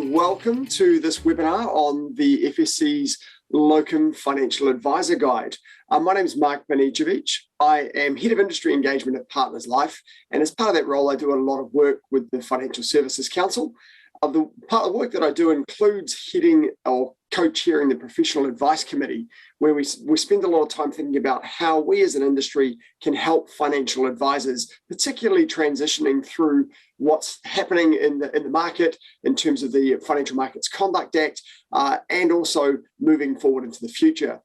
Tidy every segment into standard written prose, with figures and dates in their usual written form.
and welcome to this webinar on the FSC's Locum Financial Advisor Guide. My name is Banicevich. I am Head of Industry Engagement at Partners Life, and as part of that role, I do a lot of work with the Financial Services Council. The part of the work that I do includes heading or co-chairing the Professional Advice Committee, where we spend a lot of time thinking about how we as an industry can help financial advisors, particularly transitioning through what's happening in the market in terms of the Financial Markets Conduct Act, and also moving forward into the future.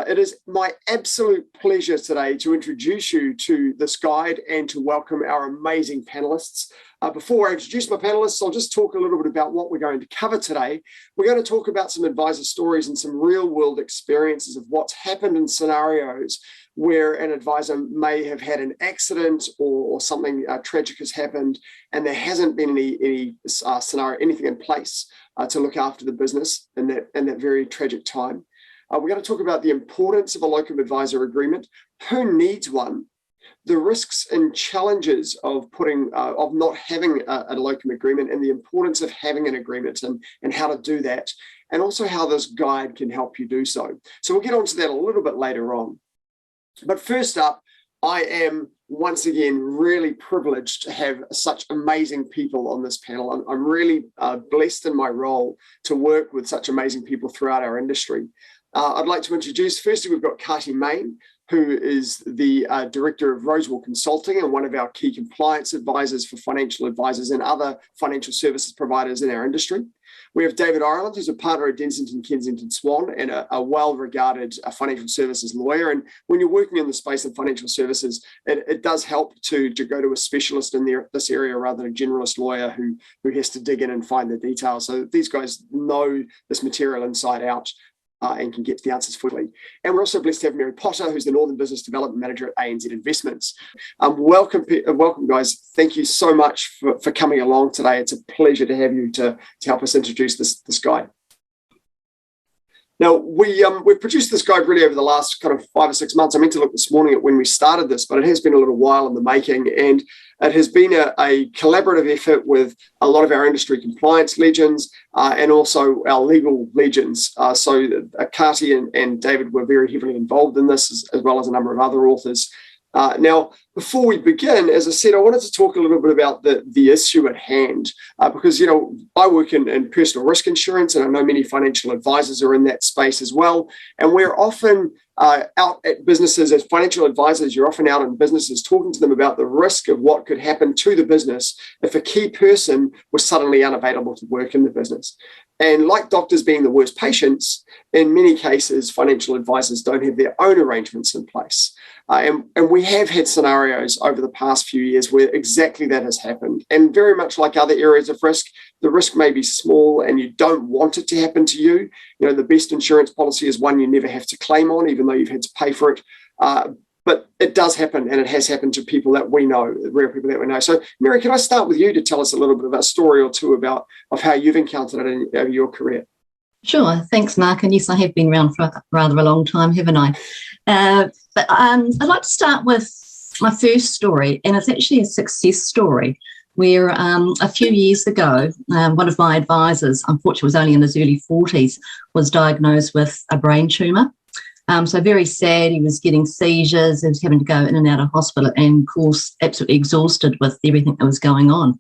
It is my absolute pleasure today to introduce you to this guide and to welcome our amazing panelists. Before I introduce my panelists, I'll just talk a little bit about what we're going to cover today. We're going to talk about some advisor stories and some real world experiences of what's happened in scenarios where an advisor may have had an accident or something tragic has happened and there hasn't been anything in place to look after the business in that very tragic time. We're going to talk about the importance of a locum advisor agreement, who needs one, the risks and challenges of not having a locum agreement, and the importance of having an agreement and how to do that, and also how this guide can help you do so. So we'll get onto that a little bit later on. But first up, I am once again really privileged to have such amazing people on this panel. I'm really blessed in my role to work with such amazing people throughout our industry. I'd like to introduce, firstly, we've got Kati Main, who is the Director of Rosewell Consulting and one of our key compliance advisors for financial advisors and other financial services providers in our industry. We have David Ireland, who's a partner at Densington Kensington Swan and a well-regarded financial services lawyer. And when you're working in the space of financial services, it does help to go to a specialist in this area rather than a generalist lawyer who has to dig in and find the details. So these guys know this material inside out. And can get the answers quickly. And we're also blessed to have Mary Potter, who's the Northern Business Development Manager at ANZ Investments. Welcome, guys. Thank you so much for coming along today. It's a pleasure to have you to help us introduce this guide. Now, we've produced this guide really over the last kind of 5 or 6 months. I meant to look this morning at when we started this, but it has been a little while in the making, and it has been a collaborative effort with a lot of our industry compliance legends and also our legal legends. So Kati and David were very heavily involved in this, as well as a number of other authors. Now, before we begin, as I said, I wanted to talk a little bit about the issue at hand, because, I work in personal risk insurance, and I know many financial advisors are in that space as well. And we're often out at businesses as financial advisors. You're often out in businesses talking to them about the risk of what could happen to the business if a key person was suddenly unavailable to work in the business. And like doctors being the worst patients, in many cases, financial advisors don't have their own arrangements in place. And we have had scenarios over the past few years where exactly that has happened. And very much like other areas of risk, the risk may be small and you don't want it to happen to you. The best insurance policy is one you never have to claim on, even though you've had to pay for it. But it does happen, and it has happened to people that we know, real people that we know. So, Mary, can I start with you to tell us a little bit of a story or two of how you've encountered it in your career? Sure. Thanks, Mark. And yes, I have been around for rather a long time, haven't I? But I'd like to start with my first story, and it's actually a success story where a few years ago, one of my advisors, unfortunately was only in his early 40s, was diagnosed with a brain tumour. So very sad. He was getting seizures, he was having to go in and out of hospital, and of course absolutely exhausted with everything that was going on.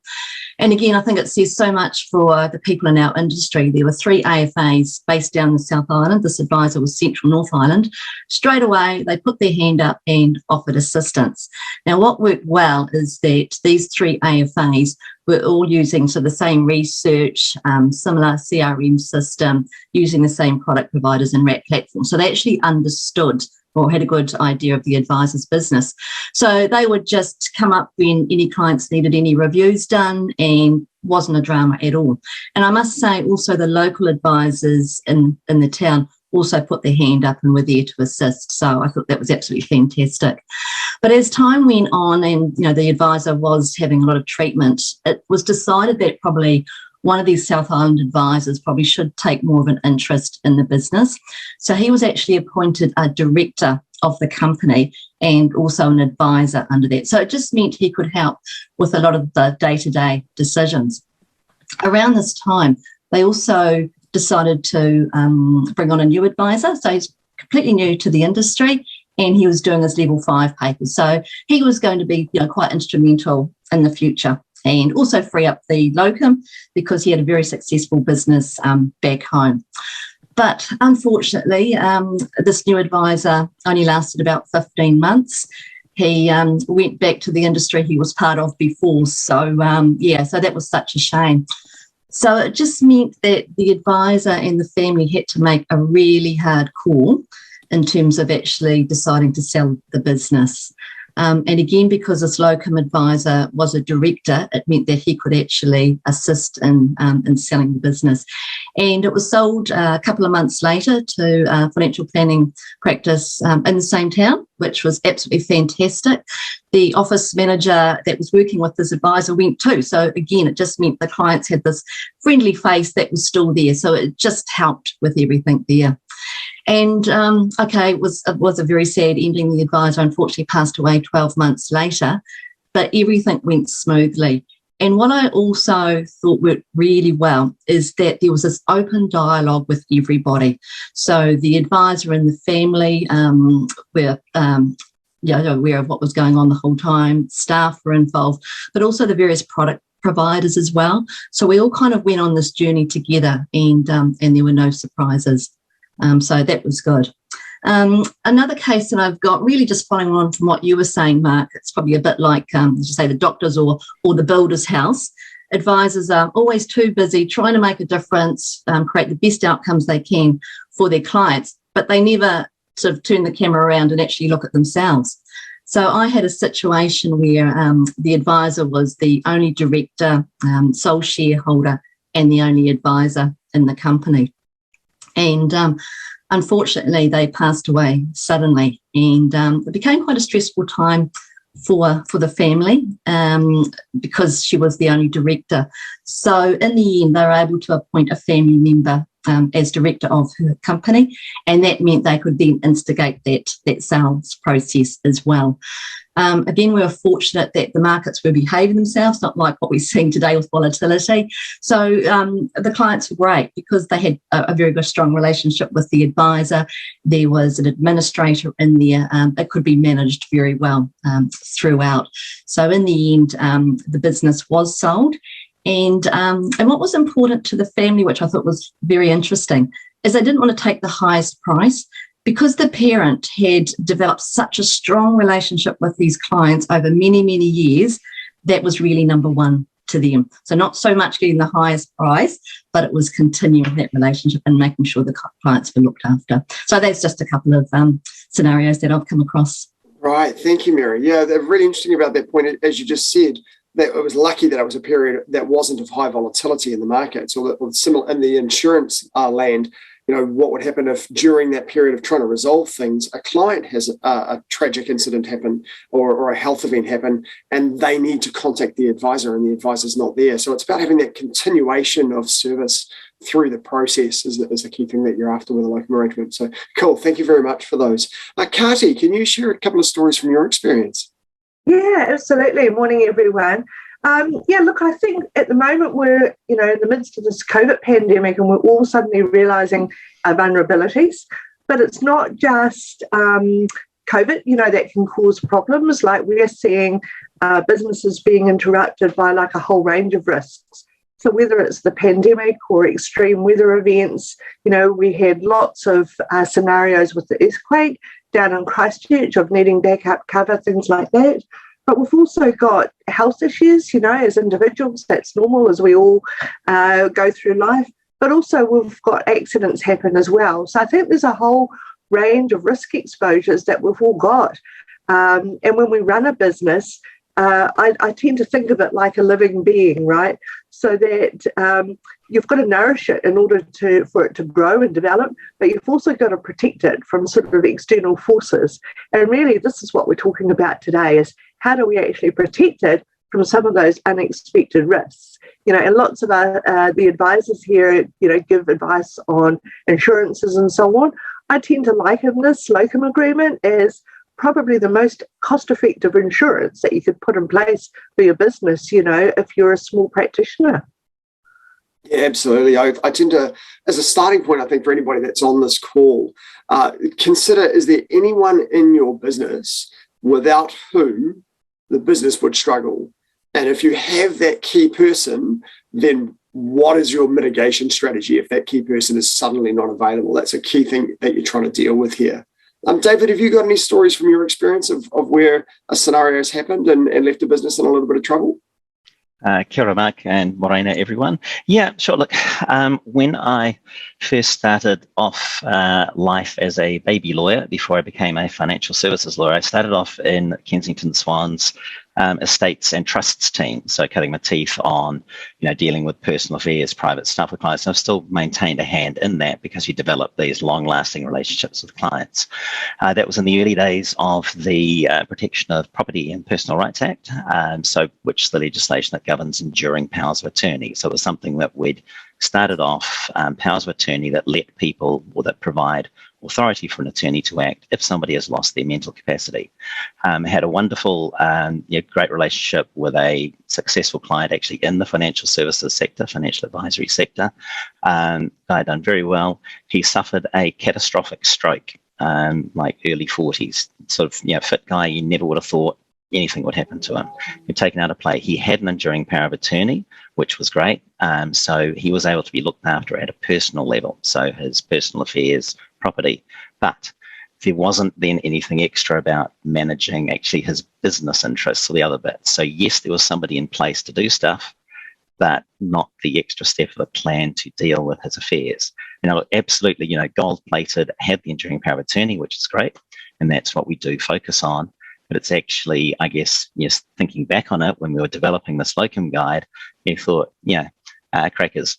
And again, I think it says so much for the people in our industry. There were 3 AFAs based down in the South Island. This advisor was Central North Island. Straight away, they put their hand up and offered assistance. Now, what worked well is that these 3 AFAs were all using the same research, similar CRM system, using the same product providers and RAT platforms. So they actually understood or had a good idea of the advisor's business. So they would just come up when any clients needed any reviews done, and wasn't a drama at all. And I must say also the local advisors in the town also put their hand up and were there to assist. So I thought that was absolutely fantastic. But as time went on and, the advisor was having a lot of treatment, it was decided that probably one of these South Island advisors probably should take more of an interest in the business. So he was actually appointed a director of the company and also an advisor under that. So it just meant he could help with a lot of the day-to-day decisions. Around this time, They also decided to bring on a new advisor. So he's completely new to the industry, and he was doing his level 5 papers. So he was going to be, quite instrumental in the future, and also free up the locum because he had a very successful business back home. But unfortunately, this new advisor only lasted about 15 months. He went back to the industry he was part of before. So that was such a shame. So it just meant that the advisor and the family had to make a really hard call in terms of actually deciding to sell the business. And again, because this locum advisor was a director, it meant that he could actually assist in selling the business. And it was sold a couple of months later to a financial planning practice in the same town, which was absolutely fantastic. The office manager that was working with this advisor went too. So again, it just meant the clients had this friendly face that was still there. So it just helped with everything there. And, it was a very sad ending. The advisor unfortunately passed away 12 months later, but everything went smoothly. And what I also thought worked really well is that there was this open dialogue with everybody. So the advisor and the family were aware of what was going on the whole time. Staff were involved, but also the various product providers as well. So we all kind of went on this journey together, and there were no surprises. So that was good. Another case that I've got, really just following on from what you were saying, Mark, it's probably a bit like, as you say, the doctor's or the builder's house. Advisors are always too busy trying to make a difference, create the best outcomes they can for their clients, but they never sort of turn the camera around and actually look at themselves. So I had a situation where the advisor was the only director, sole shareholder, and the only advisor in the company. And unfortunately, they passed away suddenly, and it became quite a stressful time for the family because she was the only director. So in the end, they were able to appoint a family member as director of her company, and that meant they could then instigate that sales process as well. Again, we were fortunate that the markets were behaving themselves, not like what we're seeing today with volatility. So the clients were great because they had a very good, strong relationship with the advisor. There was an administrator in there that could be managed very well throughout. So in the end, the business was sold. And what was important to the family, which I thought was very interesting, is they didn't want to take the highest price. Because the parent had developed such a strong relationship with these clients over many, many years, that was really number one to them. So not so much getting the highest price, but it was continuing that relationship and making sure the clients were looked after. So that's just a couple of scenarios that I've come across. Right. Thank you, Mary. Yeah, they're really interesting about that point. As you just said, that it was lucky that it was a period that wasn't of high volatility in the markets, or similar in the insurance land. What would happen if during that period of trying to resolve things, a client has a tragic incident happen or a health event happen, and they need to contact the advisor and the advisor's not there. So it's about having that continuation of service through the process is the key thing that you're after with a locum arrangement. So cool. Thank you very much for those. Kati, can you share a couple of stories from your experience? Yeah, absolutely. Morning, everyone. I think at the moment we're, in the midst of this COVID pandemic, and we're all suddenly realising our vulnerabilities. But it's not just COVID, that can cause problems. Like we're seeing businesses being interrupted by like a whole range of risks. So whether it's the pandemic or extreme weather events, we had lots of scenarios with the earthquake down in Christchurch of needing backup cover, things like that. But we've also got health issues, as individuals. That's normal as we all go through life. But also we've got accidents happen as well. So I think there's a whole range of risk exposures that we've all got. And when we run a business, I tend to think of it like a living being, right? So that you've got to nourish it in order for it to grow and develop, but you've also got to protect it from sort of external forces. And really, this is what we're talking about today, is how do we actually protect it from some of those unexpected risks? And lots of the advisors here, give advice on insurances and so on. I tend to liken this locum agreement as probably the most cost-effective insurance that you could put in place for your business, if you're a small practitioner. Yeah, absolutely. I tend to, as a starting point, I think for anybody that's on this call, consider, is there anyone in your business without whom the business would struggle? And if you have that key person, then what is your mitigation strategy if that key person is suddenly not available? That's a key thing that you're trying to deal with here. David, have you got any stories from your experience of where a scenario has happened and left a business in a little bit of trouble? Kia ora, Mark, and morena, everyone. Yeah, sure. Look, when I first started off life as a baby lawyer before I became a financial services lawyer, I started off in Kensington Swan's estates and trusts team. So cutting my teeth on, dealing with personal affairs, private stuff with clients. And I've still maintained a hand in that because you develop these long-lasting relationships with clients. That was in the early days of the Protection of Property and Personal Rights Act, which is the legislation that governs enduring powers of attorney. So it was something that we'd started off, powers of attorney that let people, or that provide authority for an attorney to act if somebody has lost their mental capacity. Had a wonderful, great relationship with a successful client actually in the financial services sector, financial advisory sector. Guy done very well. He suffered a catastrophic stroke, like early 40s, sort of, fit guy. You never would have thought anything would happen to him. He'd taken out of play. He had an enduring power of attorney, which was great. So he was able to be looked after at a personal level. So his personal affairs, property, but there wasn't then anything extra about managing actually his business interests or the other bits. So yes, there was somebody in place to do stuff, but not the extra step of a plan to deal with his affairs. Absolutely, gold-plated, had the enduring power of attorney, which is great, and that's what we do focus on. But it's actually, I guess, yes, thinking back on it, when we were developing this locum guide, we thought, crackers,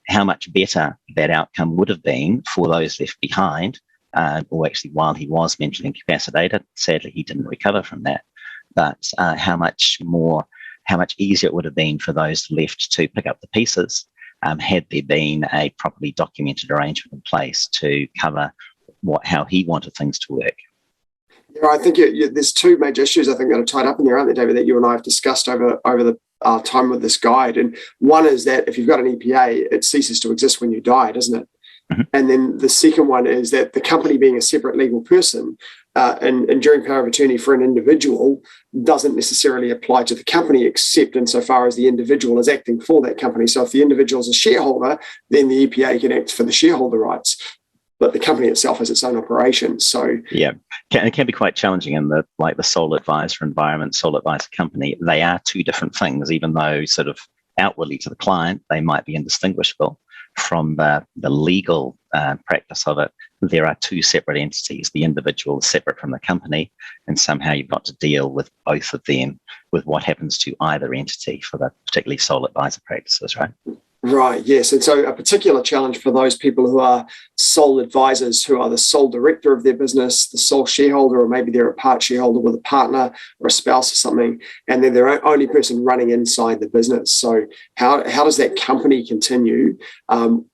how much better that outcome would have been for those left behind, or actually while he was mentally incapacitated. Sadly, he didn't recover from that. But how much easier it would have been for those left to pick up the pieces had there been a properly documented arrangement in place to cover how he wanted things to work. Yeah, I think there's two major issues I think that are tied up in there, aren't they, David, that you and I have discussed over the time with this guide. And one is that if you've got an EPA, it ceases to exist when you die, doesn't it? Mm-hmm. And then the second one is that the company being a separate legal person, and enduring power of attorney for an individual doesn't necessarily apply to the company, except insofar as the individual is acting for that company. So if the individual is a shareholder, then the EPA can act for the shareholder rights. But the company itself has its own operations. So yeah, it can be quite challenging in the sole advisor environment, sole advisor company. They are two different things, even though sort of outwardly to the client they might be indistinguishable from the legal practice of it. There are two separate entities. The individual is separate from the company, and somehow you've got to deal with both of them, with what happens to either entity for the particularly sole advisor practices, right? Right, yes. And so a particular challenge for those people who are sole advisors, who are the sole director of their business, the sole shareholder, or maybe they're a part shareholder with a partner or a spouse or something, and they're the only person running inside the business. So how does that company continue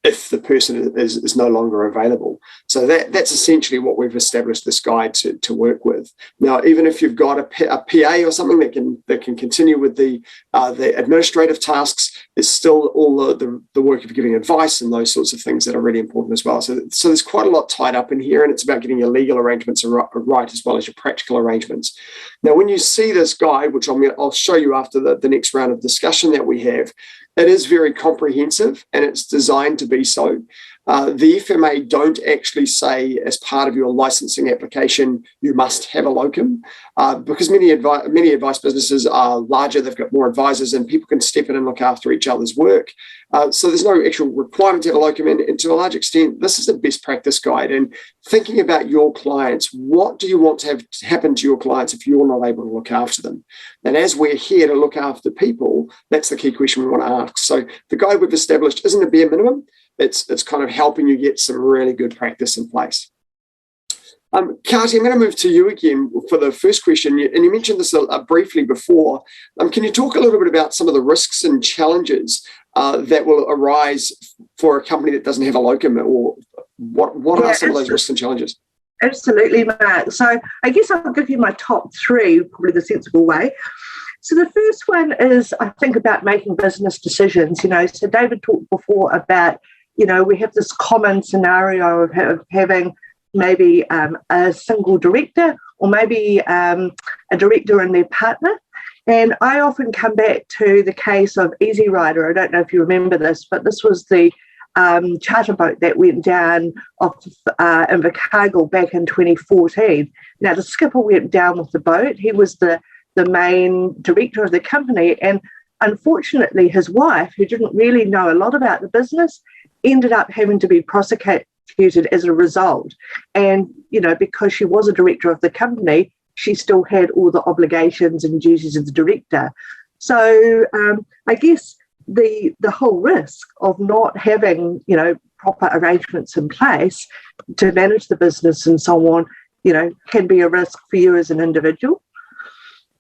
if the person is no longer available? So that's essentially what we've established this guide to work with. Now, even if you've got a PA or something that can continue with the administrative tasks, there's still all the work of giving advice and those sorts of things that are really important as well. So there's quite a lot tied up in here, and it's about getting your legal arrangements right as well as your practical arrangements. Now, when you see this guide, which I'll show you after the next round of discussion that we have, it is very comprehensive and it's designed to be so. The FMA don't actually say as part of your licensing application you must have a locum, because many advice businesses are larger, they've got more advisors, and people can step in and look after each other's work. So there's no actual requirement to have a locum, and to a large extent, this is a best practice guide. And thinking about your clients, what do you want to have happen to your clients if you're not able to look after them? And as we're here to look after people, that's the key question we want to ask. So the guide we've established isn't a bare minimum. It's kind of helping you get some really good practice in place. Kati, I'm going to move to you again for the first question. And you mentioned this briefly before. Can you talk a little bit about some of the risks and challenges that will arise for a company that doesn't have a locum, or what are some of those risks and challenges? Absolutely, Mark. So I guess I'll give you my top three, probably the sensible way. So the first one is, I think, about making business decisions. So David talked before about, we have this common scenario of having maybe a single director or maybe a director and their partner. And I often come back to the case of Easy Rider. I don't know if you remember this, but this was the charter boat that went down off Invercargill back in 2014. Now, the skipper went down with the boat. He was the main director of the company. And unfortunately, his wife, who didn't really know a lot about the business, ended up having to be prosecuted as a result. And, because she was a director of the company, she still had all the obligations and duties of the director. So I guess the whole risk of not having, proper arrangements in place to manage the business and so on, can be a risk for you as an individual.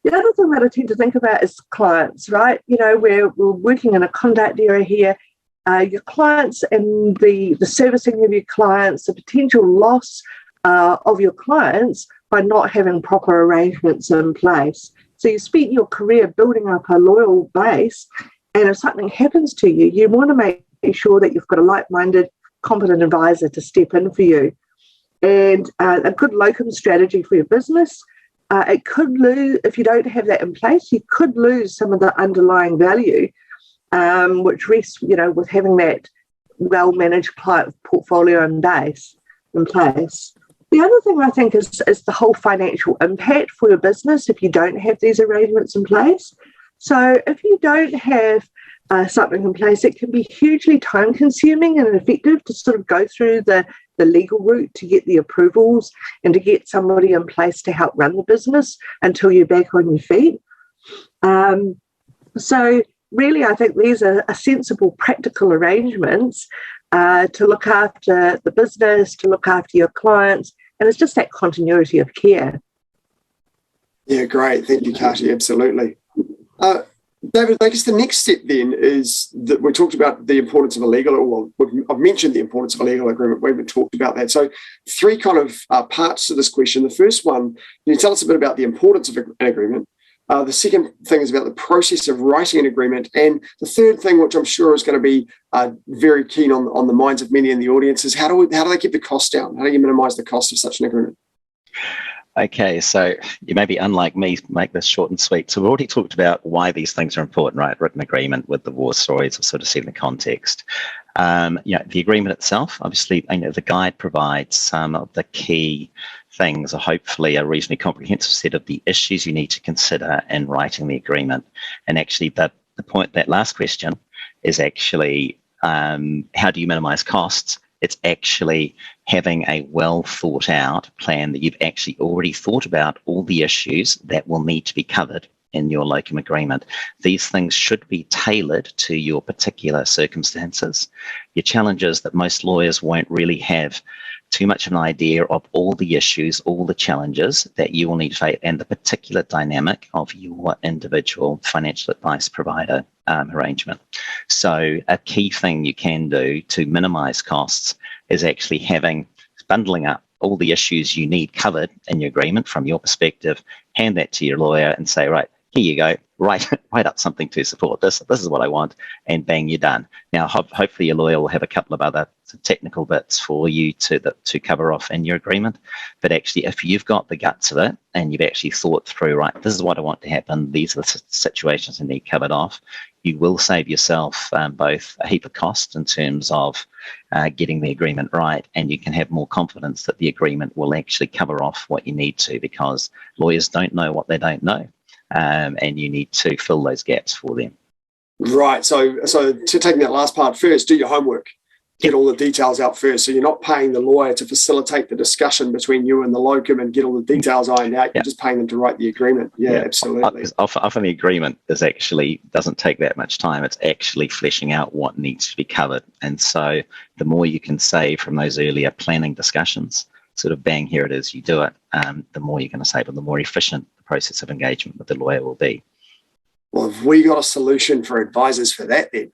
The other thing that I tend to think about is clients, right? We're working in a conduct area here. Your clients and the servicing of your clients, the potential loss of your clients by not having proper arrangements in place. So you spent your career building up a loyal base, and if something happens to you, you want to make sure that you've got a like-minded, competent advisor to step in for you. And a good locum strategy for your business, it could lose, if you don't have that in place, you could lose some of the underlying value, which rests, with having that well-managed client portfolio in place. The other thing I think is the whole financial impact for your business if you don't have these arrangements in place. So if you don't have something in place, it can be hugely time-consuming and ineffective to sort of go through the legal route to get the approvals and to get somebody in place to help run the business until you're back on your feet. So really, I think these are sensible, practical arrangements to look after the business, to look after your clients, and it's just that continuity of care. Yeah, great. Thank you, Katie. Absolutely. David, I guess the next step then is that we talked about the importance of a legal, I've mentioned the importance of a legal agreement. We haven't talked about that. So 3 kind of parts to this question. The first one, can you tell us a bit about the importance of an agreement? The second thing is about the process of writing an agreement. And the third thing, which I'm sure is going to be very keen on the minds of many in the audience, is how do they keep the cost down? How do you minimise the cost of such an agreement? Okay, so you maybe, unlike me, make this short and sweet. So we've already talked about why these things are important, right? Written agreement with the war stories of sort of setting the context. The agreement itself, obviously, the guide provides some of the key things, or hopefully a reasonably comprehensive set of the issues you need to consider in writing the agreement. And actually, the point, that last question is actually how do you minimize costs? It's actually having a well thought out plan that you've actually already thought about all the issues that will need to be covered in your locum agreement. These things should be tailored to your particular circumstances. Your challenge is that most lawyers won't really have too much of an idea of all the issues, all the challenges that you will need to face, and the particular dynamic of your individual financial advice provider arrangement. So a key thing you can do to minimize costs is actually bundling up all the issues you need covered in your agreement from your perspective, hand that to your lawyer and say, right, here you go, write up something to support this. This is what I want, and bang, you're done. Now, hopefully your lawyer will have a couple of other technical bits for you to cover off in your agreement. But actually, if you've got the guts of it and you've actually thought through, right, this is what I want to happen, these are the situations I need covered off, you will save yourself both a heap of cost in terms of getting the agreement right, and you can have more confidence that the agreement will actually cover off what you need to, because lawyers don't know what they don't know. And you need to fill those gaps for them. Right. So to taking that last part first, do your homework. Get all the details out first. So you're not paying the lawyer to facilitate the discussion between you and the locum and get all the details ironed out. You're just paying them to write the agreement. Yeah, absolutely. Often the agreement doesn't take that much time. It's actually fleshing out what needs to be covered. And so the more you can save from those earlier planning discussions, sort of bang, here it is, you do it, the more you're going to save and the more efficient the process of engagement with the lawyer will be. Well, have we got a solution for advisors for that then?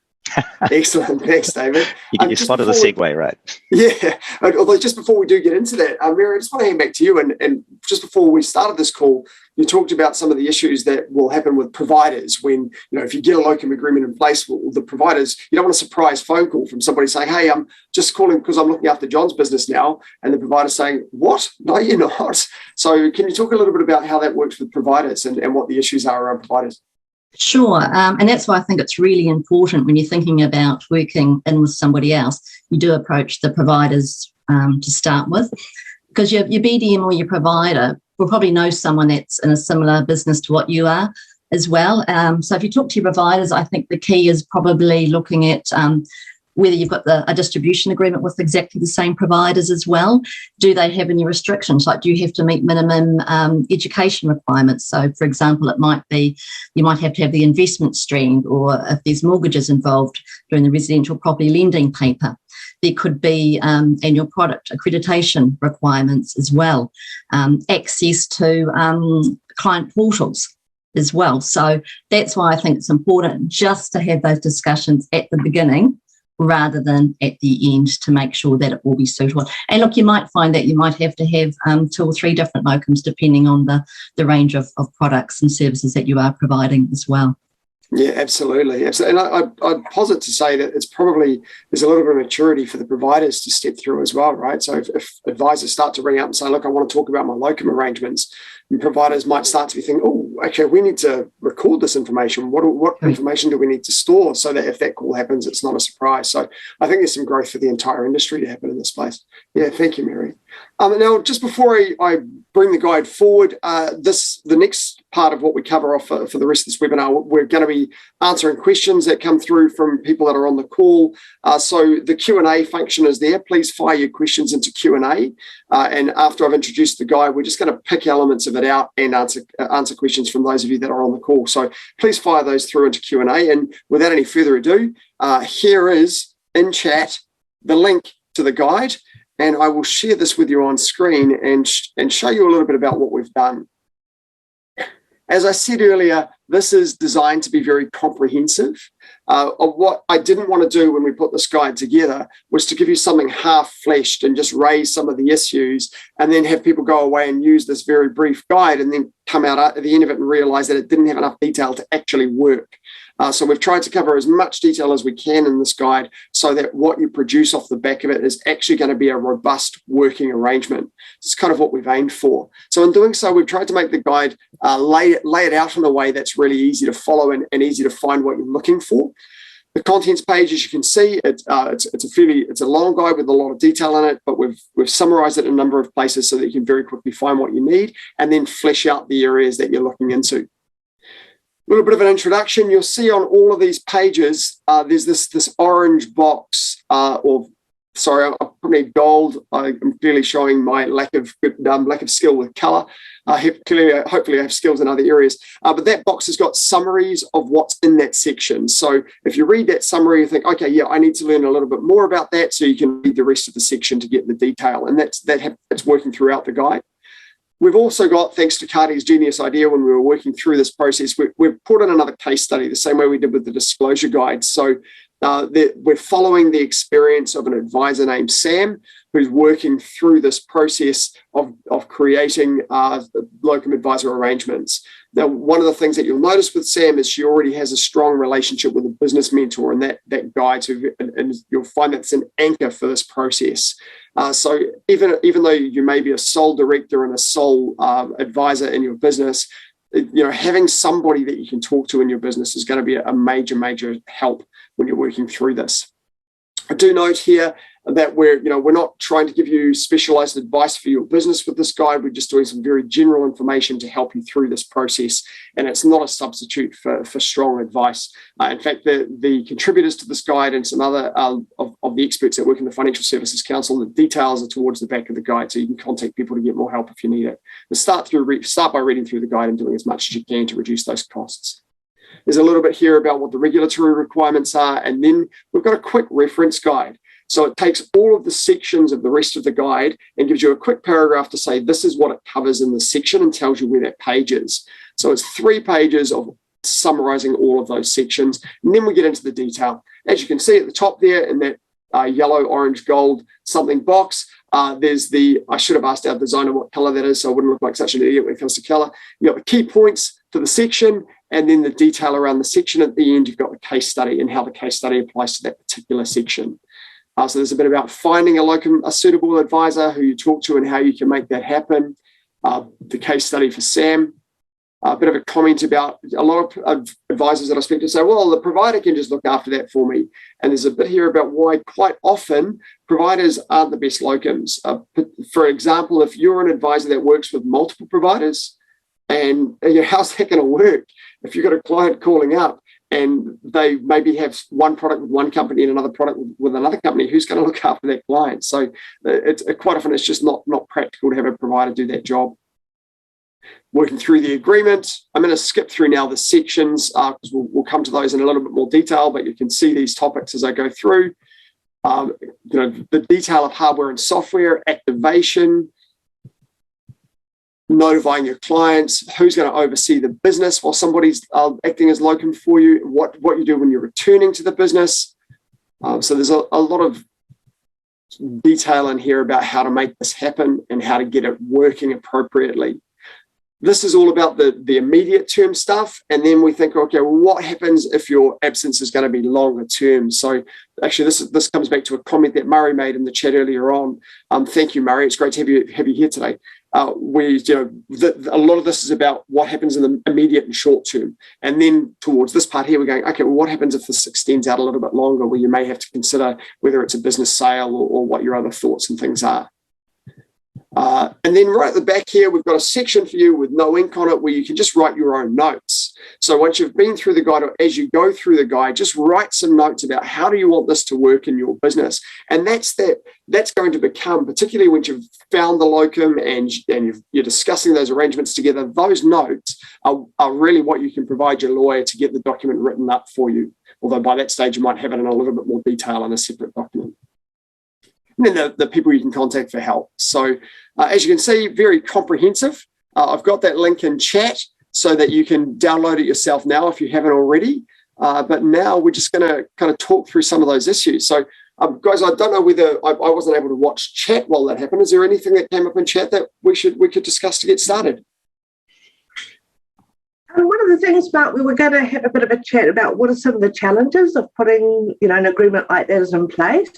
Excellent. Thanks, David. You get your spot of the segue, right? Yeah. Although just before we do get into that, Mary, I just want to hand back to you. And just before we started this call, you talked about some of the issues that will happen with providers when, if you get a locum agreement in place, the providers, you don't want a surprise phone call from somebody saying, hey, I'm just calling because I'm looking after John's business now. And the provider saying, what? No, you're not. So can you talk a little bit about how that works with providers and what the issues are around providers? Sure. And that's why I think it's really important when you're thinking about working in with somebody else, you do approach the providers to start with, because your BDM or your provider will probably know someone that's in a similar business to what you are as well. So if you talk to your providers, I think the key is probably looking at whether you've got a distribution agreement with exactly the same providers as well. Do they have any restrictions? Like, do you have to meet minimum education requirements? So, for example, it might be you might have to have the investment stream, or if there's mortgages involved during the residential property lending paper. There could be annual product accreditation requirements as well, access to client portals as well. So that's why I think it's important just to have those discussions at the beginning rather than at the end, to make sure that it will be suitable. And look, you might find that you might have to have 2 or 3 different locums depending on the range of products and services that you are providing as well. Yeah, absolutely. And I'd posit to say that there's a little bit of maturity for the providers to step through as well, right? So if advisors start to ring up and say, look, I want to talk about my locum arrangements, and providers might start to be thinking, oh, okay, we need to record this information. What information do we need to store so that if that call happens, it's not a surprise? So I think there's some growth for the entire industry to happen in this place. Yeah, thank you, Mary. Now, just before I bring the guide forward, the next part of what we cover off for the rest of this webinar, we're going to be answering questions that come through from people that are on the call. So the Q&A function is there. Please fire your questions into Q&A. And after I've introduced the guide, we're just going to pick elements of it out and answer questions from those of you that are on the call. So please fire those through into Q&A. And without any further ado, here is in chat the link to the guide. And I will share this with you on screen and show you a little bit about what we've done. As I said earlier, this is designed to be very comprehensive. What I didn't want to do when we put this guide together was to give you something half-fleshed and just raise some of the issues and then have people go away and use this very brief guide and then come out at the end of it and realize that it didn't have enough detail to actually work. So we've tried to cover as much detail as we can in this guide so that what you produce off the back of it is actually going to be a robust working arrangement. It's kind of what we've aimed for. So in doing so, we've tried to make the guide lay it out in a way that's really easy to follow and easy to find what you're looking for. The contents page, as you can see, it's a long guide with a lot of detail in it, but we've summarized it in a number of places so that you can very quickly find what you need and then flesh out the areas that you're looking into. A little bit of an introduction. You'll see on all of these pages, there's this orange box, I'll put me gold. I'm clearly showing my lack of skill with colour. Hopefully I have skills in other areas. But that box has got summaries of what's in that section. So if you read that summary, you think, okay, yeah, I need to learn a little bit more about that, so you can read the rest of the section to get the detail. And that's working throughout the guide. We've also got, thanks to Cardi's genius idea when we were working through this process, we've put in another case study, the same way we did with the disclosure guide. So we're following the experience of an advisor named Sam, who's working through this process of creating locum advisor arrangements. Now, one of the things that you'll notice with Sam is she already has a strong relationship with a business mentor in that guide, and you'll find that's an anchor for this process. So even though you may be a sole director and a sole advisor in your business, having somebody that you can talk to in your business is going to be a major, major help when you're working through this. I do note here that we're not trying to give you specialized advice for your business with this guide. We're just doing some very general information to help you through this process, and it's not a substitute for strong advice. In fact, the contributors to this guide and some other of the experts that work in the Financial Services Council, the details are towards the back of the guide, so you can contact people to get more help if you need it. But start by reading through the guide and doing as much as you can to reduce those costs. There's a little bit here about what the regulatory requirements are, and then we've got a quick reference guide. So it takes all of the sections of the rest of the guide and gives you a quick paragraph to say this is what it covers in the section and tells you where that page is. So it's 3 pages of summarizing all of those sections. And then we get into the detail. As you can see at the top there in that yellow, orange, gold something box, there's I should have asked our designer what color that is, so I wouldn't look like such an idiot when it comes to color. You've got the key points for the section, and then the detail around the section. At the end, you've got the case study and how the case study applies to that particular section. So there's a bit about finding a suitable advisor who you talk to and how you can make that happen. The case study for Sam. A bit of a comment about a lot of advisors that I speak to say, well, the provider can just look after that for me. And there's a bit here about why quite often providers aren't the best locums. For example, if you're an advisor that works with multiple providers, and how's that going to work? If you've got a client calling up and they maybe have one product with one company and another product with another company, who's going to look after that client? So quite often it's just not practical to have a provider do that job. Working through the agreement. I'm going to skip through now the sections because we'll come to those in a little bit more detail, but you can see these topics as I go through. The detail of hardware and software, activation, notifying your clients, who's going to oversee the business while somebody's acting as locum for you, what you do when you're returning to the business. So there's a lot of detail in here about how to make this happen and how to get it working appropriately. This is all about the immediate term stuff. And then we think, okay, well, what happens if your absence is going to be longer term? So actually, this comes back to a comment that Murray made in the chat earlier on. Thank you, Murray. It's great to have you here today. A lot of this is about what happens in the immediate and short term. And then towards this part here, we're going, okay, well, what happens if this extends out a little bit longer, where you may have to consider whether it's a business sale or what your other thoughts and things are. And then right at the back here, we've got a section for you with no ink on it where you can just write your own notes. So once you've been through the guide, or as you go through the guide, just write some notes about how do you want this to work in your business. And that's going to become, particularly when you've found the locum and you're discussing those arrangements together, those notes are really what you can provide your lawyer to get the document written up for you. Although by that stage, you might have it in a little bit more detail in a separate document. And then the people you can contact for help. So as you can see, very comprehensive. I've got that link in chat so that you can download it yourself now if you haven't already. But now we're just going to kind of talk through some of those issues. So guys, I don't know whether I wasn't able to watch chat while that happened. Is there anything that came up in chat that we could discuss to get started? One of the things we were going to have a bit of a chat about what are some of the challenges of putting, an agreement like that is in place.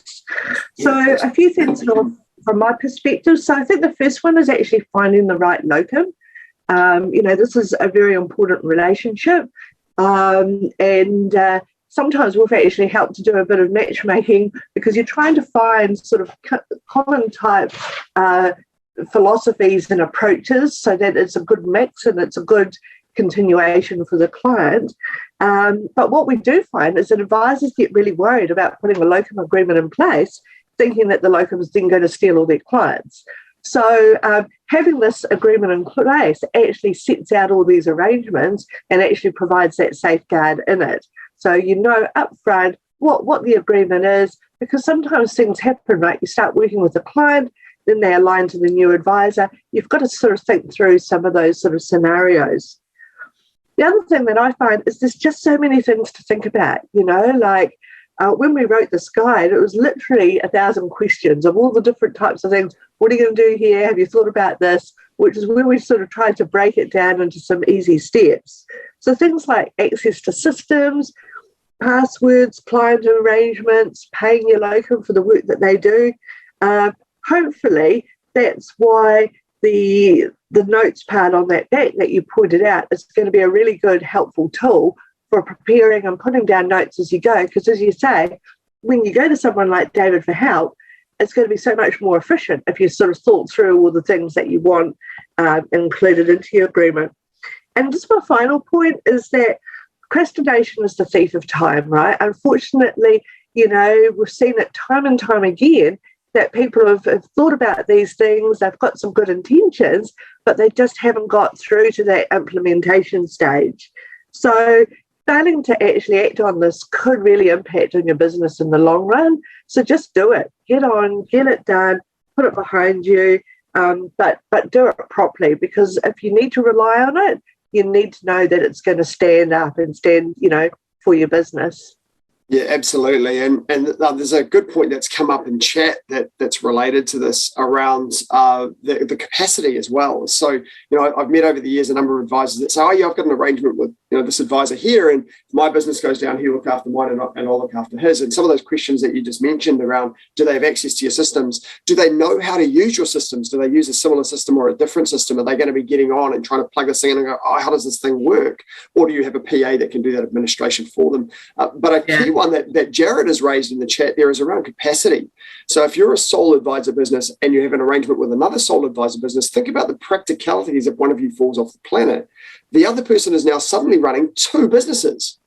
So a few things from my perspective. So I think the first one is actually finding the right locum. This is a very important relationship. And sometimes we've actually helped to do a bit of matchmaking because you're trying to find sort of common type philosophies and approaches so that it's a good mix and it's a good continuation for the client. But what we do find is that advisors get really worried about putting a locum agreement in place, thinking that the locum is then going to steal all their clients. So having this agreement in place actually sets out all these arrangements and actually provides that safeguard in it. So you know upfront what the agreement is, because sometimes things happen, right? You start working with a client, then they align to the new advisor. You've got to sort of think through some of those sort of scenarios. The other thing that I find is there's just so many things to think about, when we wrote this guide, it was literally 1,000 questions of all the different types of things. What are you going to do here? Have you thought about this? Which is where we sort of tried to break it down into some easy steps. So things like access to systems, passwords, client arrangements, paying your locum for the work that they do. Hopefully, that's why the notes part on that back that you pointed out is going to be a really good, helpful tool for preparing and putting down notes as you go. Because as you say, when you go to someone like David for help, it's going to be so much more efficient if you sort of thought through all the things that you want included into your agreement. And just my final point is that procrastination is the thief of time, right? Unfortunately, we've seen it time and time again that people have thought about these things, they've got some good intentions, but they just haven't got through to that implementation stage. So failing to actually act on this could really impact on your business in the long run. So just do it. Get on, get it done, put it behind you, but do it properly, because if you need to rely on it, you need to know that it's going to stand up and stand, for your business. Yeah, absolutely. And there's a good point that's come up in chat that's related to this around the capacity as well. So, I've met over the years a number of advisors that say, oh, yeah, I've got an arrangement with, this advisor here, and if my business goes down, he'll look after mine and I'll look after his. And some of those questions that you just mentioned around, do they have access to your systems? Do they know how to use your systems? Do they use a similar system or a different system? Are they going to be getting on and trying to plug this thing in and go, oh, how does this thing work? Or do you have a PA that can do that administration for them? But a key one that Jared has raised in the chat there is around capacity. So if you're a sole advisor business and you have an arrangement with another sole advisor business, think about the practicalities if one of you falls off the planet. The other person is now suddenly running two businesses.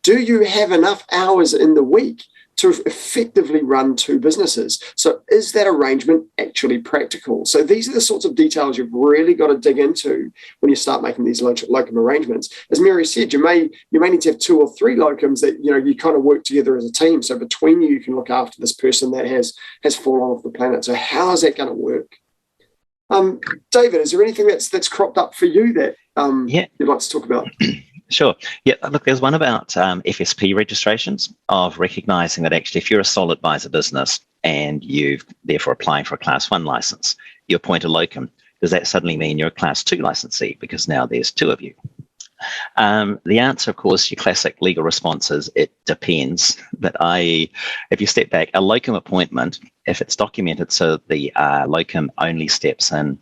Do you have enough hours in the week to effectively run two businesses? So is that arrangement actually practical? So these are the sorts of details you've really got to dig into when you start making these locum arrangements. As Mary said, you may need to have 2 or 3 locums that you kind of work together as a team. So between you can look after this person that has fallen off the planet. So how is that going to work? David, is there anything that's cropped up for you that you'd like to talk about? Sure. Yeah, look, there's one about FSP registrations, of recognising that actually if you're a sole advisor business and you've therefore applying for a Class 1 licence, you appoint a locum. Does that suddenly mean you're a Class 2 licensee because now there's 2 of you? The answer, of course, your classic legal response is it depends. But if you step back, a locum appointment, if it's documented so the locum only steps in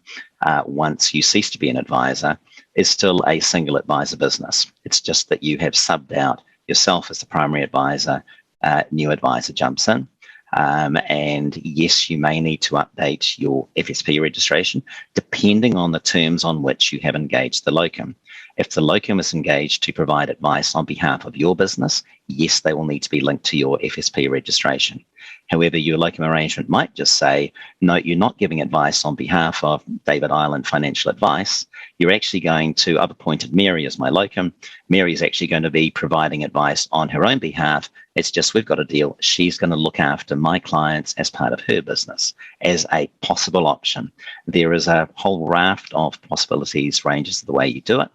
once you cease to be an advisor, is still a single advisor business. It's just that you have subbed out yourself as the primary advisor, new advisor jumps in. And yes, you may need to update your FSP registration depending on the terms on which you have engaged the locum. If the locum is engaged to provide advice on behalf of your business, yes, they will need to be linked to your FSP registration. However, your locum arrangement might just say, no, you're not giving advice on behalf of David Island Financial Advice. You're actually going to, I've appointed Mary as my locum. Mary is actually going to be providing advice on her own behalf. It's just we've got a deal. She's going to look after my clients as part of her business as a possible option. There is a whole raft of possibilities, ranges of the way you do it.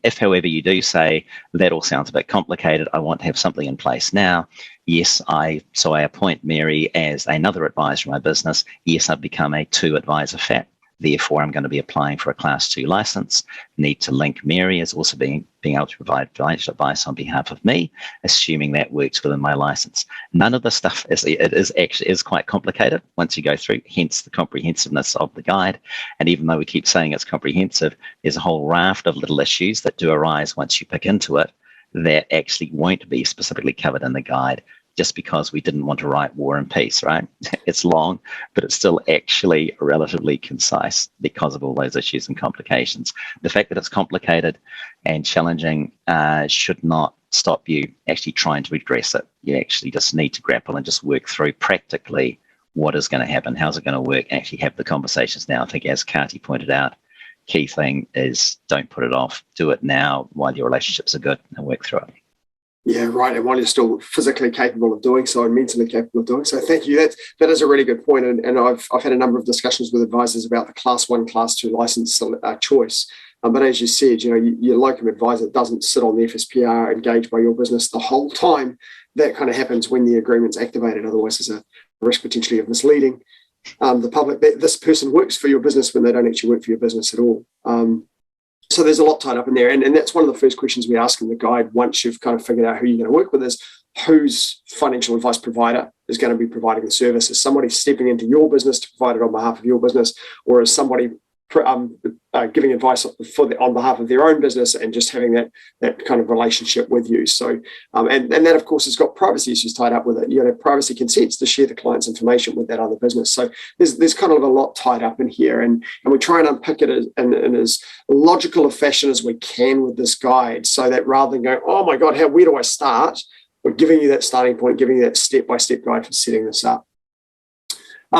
If, however, you do say, that all sounds a bit complicated, I want to have something in place now, yes, I appoint Mary as another advisor in my business. Yes, I've become a 2 advisor FAT. Therefore, I'm going to be applying for a Class 2 license. Need to link Mary as also being able to provide financial advice on behalf of me, assuming that works within my license. None of the stuff is quite complicated once you go through, hence the comprehensiveness of the guide. And even though we keep saying it's comprehensive, there's a whole raft of little issues that do arise once you pick into it that actually won't be specifically covered in the guide, just because we didn't want to write War and Peace, right? It's long, but it's still actually relatively concise because of all those issues and complications. The fact that it's complicated and challenging should not stop you actually trying to address it. You actually just need to grapple and just work through practically what is going to happen, how's it going to work, and actually have the conversations now. I think, as Kati pointed out, key thing is don't put it off. Do it now while your relationships are good and work through it. Yeah, right. And while you're still physically capable of doing so and mentally capable of doing so. Thank you. That is a really good point. And I've had a number of discussions with advisors about the Class 1, Class 2 license choice. But as you said, your locum advisor doesn't sit on the FSPR engaged by your business the whole time. That kind of happens when the agreement's activated. Otherwise, there's a risk potentially of misleading the public that this person works for your business when they don't actually work for your business at all. So there's a lot tied up in there. And that's one of the first questions we ask in the guide once you've kind of figured out who you're going to work with is whose financial advice provider is going to be providing the service. Is somebody stepping into your business to provide it on behalf of your business, or is somebody giving advice on behalf of their own business and just having that kind of relationship with you? So, and that, of course, has got privacy issues tied up with it. You have privacy consents to share the client's information with that other business. So there's kind of a lot tied up in here, and we try and unpick it in as logical a fashion as we can with this guide, so that rather than going, oh my God, where do I start? We're giving you that starting point, giving you that step-by-step guide for setting this up.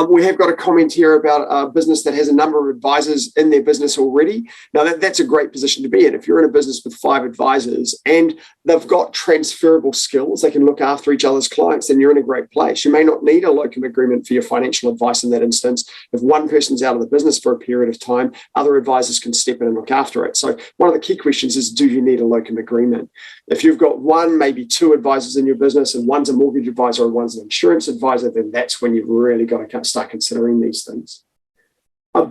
We have got a comment here about a business that has a number of advisors in their business already. Now, that's a great position to be in. If you're in a business with 5 advisors and they've got transferable skills, they can look after each other's clients, then you're in a great place. You may not need a locum agreement for your financial advice in that instance. If one person's out of the business for a period of time, other advisors can step in and look after it. So one of the key questions is, do you need a locum agreement? If you've got 1, maybe 2 advisors in your business and one's a mortgage advisor and one's an insurance advisor, then that's when you've really got to start considering these things.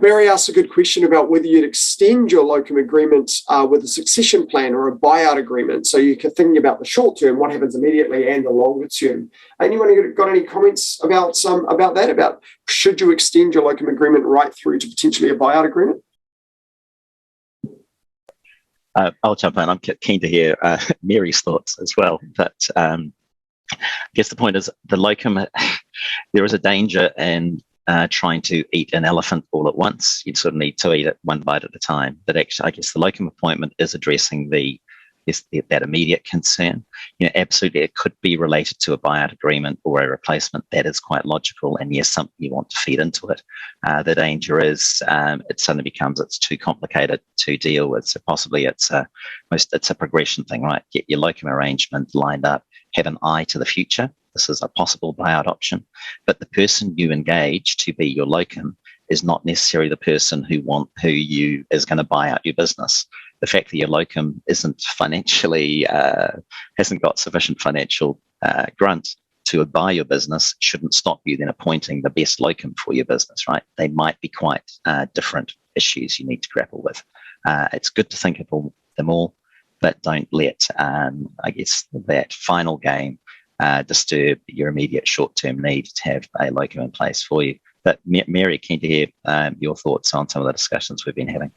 Barry asked a good question about whether you'd extend your locum agreement with a succession plan or a buyout agreement. So you're thinking about the short term, what happens immediately, and the longer term. Anyone got any comments about that? About should you extend your locum agreement right through to potentially a buyout agreement? I'll jump in. I'm keen to hear Mary's thoughts as well. But I guess the point is the locum, there is a danger in trying to eat an elephant all at once. You sort of need to eat it one bite at a time. But actually, I guess the locum appointment is addressing that immediate concern. Absolutely, it could be related to a buyout agreement or a replacement. That is quite logical, and yes, something you want to feed into it. The danger is it suddenly becomes it's too complicated to deal with. So possibly it's a progression thing, right? Get your locum arrangement lined up, have an eye to the future. This is a possible buyout option, but the person you engage to be your locum is not necessarily the person who is going to buy out your business. The fact that your locum isn't financially hasn't got sufficient financial grunt to buy your business shouldn't stop you then appointing the best locum for your business, right? They might be quite different issues you need to grapple with. It's good to think of them all, but don't let I guess that final game disturb your immediate short-term need to have a locum in place for you. But Mary, keen to hear your thoughts on some of the discussions we've been having.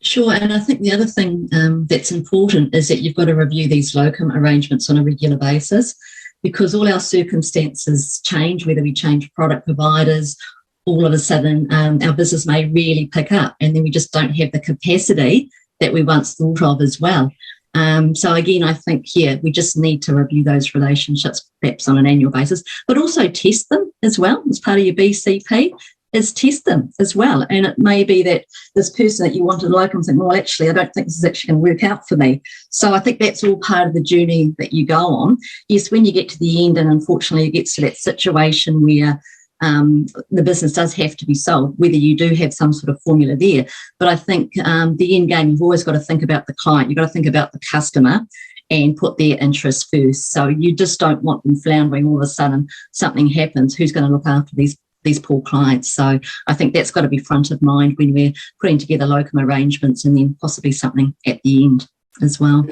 Sure, and I think the other thing that's important is that you've got to review these locum arrangements on a regular basis, because all our circumstances change, whether we change product providers, all of a sudden our business may really pick up, and then we just don't have the capacity that we once thought of as well. So again, I think here we just need to review those relationships perhaps on an annual basis, but also test them as well as part of your BCP. Is test them as well. And it may be that this person that you want to locum think, well, actually, I don't think this is actually going to work out for me. So I think that's all part of the journey that you go on. Yes, when you get to the end and unfortunately it gets to that situation where the business does have to be sold, whether you do have some sort of formula there. But I think the end game, you've always got to think about the client. You've got to think about the customer and put their interests first. So you just don't want them floundering all of a sudden. Something happens. Who's going to look after these poor clients? So I think that's got to be front of mind when we're putting together locum arrangements, and then possibly something at the end as well.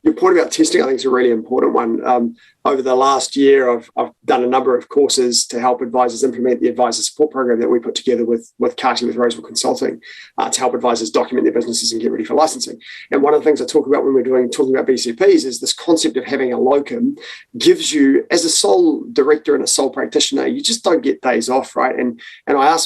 Your point about testing, I think, is a really important one. Over the last year, I've done a number of courses to help advisors implement the advisor support program that we put together with Carty, with Roseville Consulting, to help advisors document their businesses and get ready for licensing. And one of the things I talk about when we're talking about BCPs is this concept of having a locum gives you, as a sole director and a sole practitioner, you just don't get days off, right? And I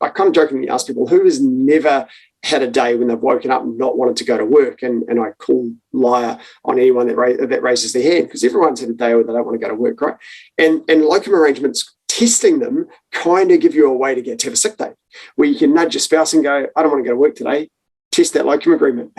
kind of jokingly ask people, who has never had a day when they've woken up and not wanted to go to work, and I call liar on anyone that raises their hand, because everyone's had a day where they don't want to go to work, right? And locum arrangements, testing them kind of give you a way to get to have a sick day where you can nudge your spouse and go, I don't want to go to work today. Test that locum agreement.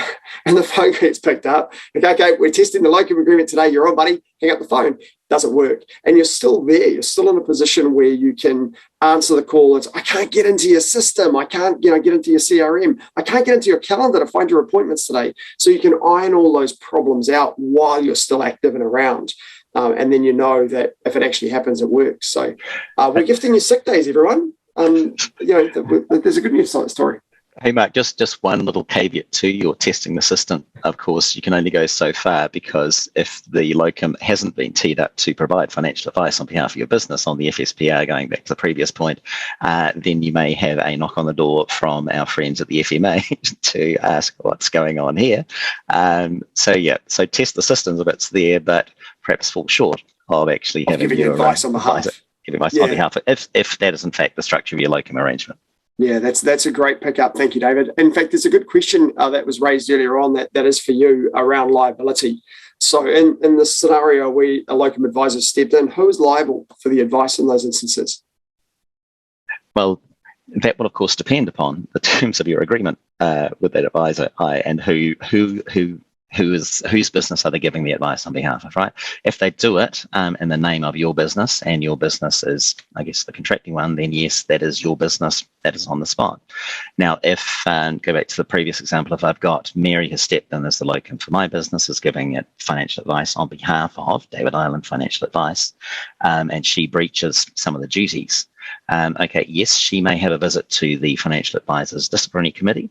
And the phone gets picked up. Okay, we're testing the locum agreement today. You're on, buddy. Hang up the phone. Doesn't work. And you're still there. You're still in a position where you can answer the call. It's, I can't get into your system. I can't, get into your CRM. I can't get into your calendar to find your appointments today. So you can iron all those problems out while you're still active and around. And then you know that if it actually happens, it works. So we're gifting you sick days, everyone. There's a good news story. Hey, Mark, just one little caveat to your testing the system. Of course, you can only go so far, because if the locum hasn't been teed up to provide financial advice on behalf of your business on the FSPR, going back to the previous point, then you may have a knock on the door from our friends at the FMA to ask what's going on here. So test the systems if it's there, but perhaps fall short of actually having giving advice on behalf. Giving advice on behalf of, if that is in fact the structure of your locum arrangement. Yeah, that's a great pickup. Thank you, David. In fact, there's a good question that was raised earlier on that is for you around liability. So in this scenario where a locum advisor stepped in, who is liable for the advice in those instances? Well, that will of course depend upon the terms of your agreement with that advisor, and whose business are they giving the advice on behalf of, right? If they do it in the name of your business, and your business is, I guess, the contracting one, then yes, that is your business, that is on the spot. Now, if, go back to the previous example, if I've got Mary has stepped in as the locum for my business, is giving it financial advice on behalf of David Island Financial Advice, and she breaches some of the duties, okay, yes, she may have a visit to the financial advisor's disciplinary committee